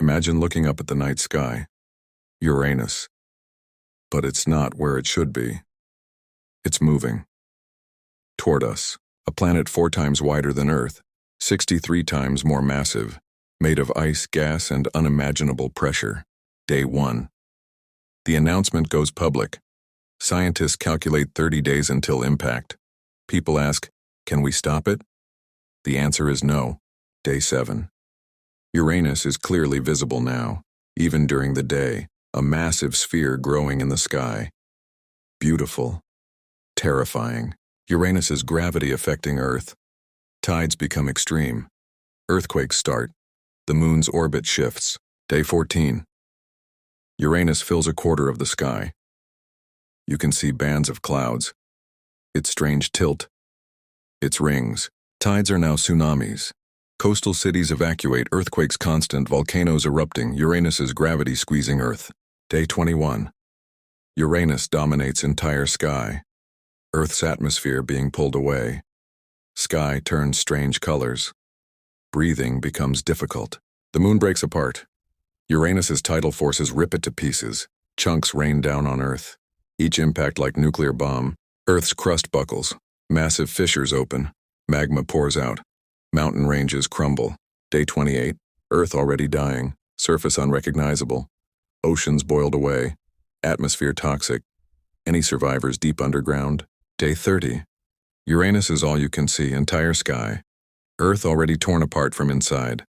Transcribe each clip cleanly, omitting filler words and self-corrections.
Imagine looking up at the night sky. Uranus. But it's not where it should be. It's moving. Toward us. A planet 4 times wider than Earth, 63 times more massive, made of ice, gas, and unimaginable pressure. Day 1. The announcement goes public. Scientists calculate 30 days until impact. People ask, can we stop it? The answer is no. Day 7. Uranus is clearly visible now, even during the day, a massive sphere growing in the sky. Beautiful. Terrifying. Uranus's gravity affecting Earth. Tides become extreme. Earthquakes start. The moon's orbit shifts. Day 14. Uranus fills a quarter of the sky. You can see bands of clouds. Its strange tilt. Its rings. Tides are now tsunamis. Coastal cities evacuate, earthquakes constant, volcanoes erupting, Uranus's gravity squeezing Earth. Day 21. Uranus dominates entire sky. Earth's atmosphere being pulled away. Sky turns strange colors. Breathing becomes difficult. The moon breaks apart. Uranus's tidal forces rip it to pieces. Chunks rain down on Earth. Each impact like nuclear bomb. Earth's crust buckles. Massive fissures open. Magma pours out. Mountain ranges crumble. Day 28. Earth already dying. Surface unrecognizable. Oceans boiled away. Atmosphere toxic. Any survivors deep underground? Day 30. Uranus is all you can see, entire sky. Earth already torn apart from inside.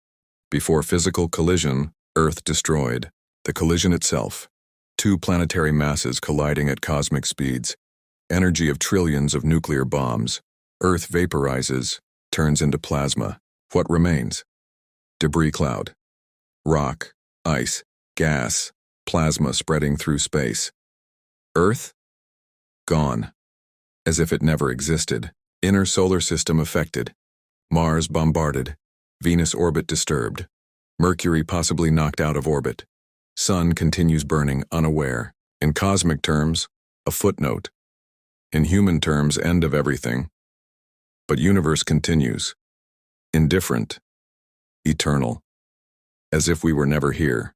Before physical collision, Earth destroyed. The collision itself. 2 planetary masses colliding at cosmic speeds. Energy of trillions of nuclear bombs. Earth vaporizes, turns into plasma. What remains? Debris cloud. Rock, ice, gas, plasma spreading through space. Earth? Gone. As if it never existed. Inner solar system affected. Mars bombarded. Venus orbit disturbed. Mercury possibly knocked out of orbit. Sun continues burning unaware. In cosmic terms, a footnote. In human terms, end of everything. But universe continues. Indifferent. Eternal. As if we were never here.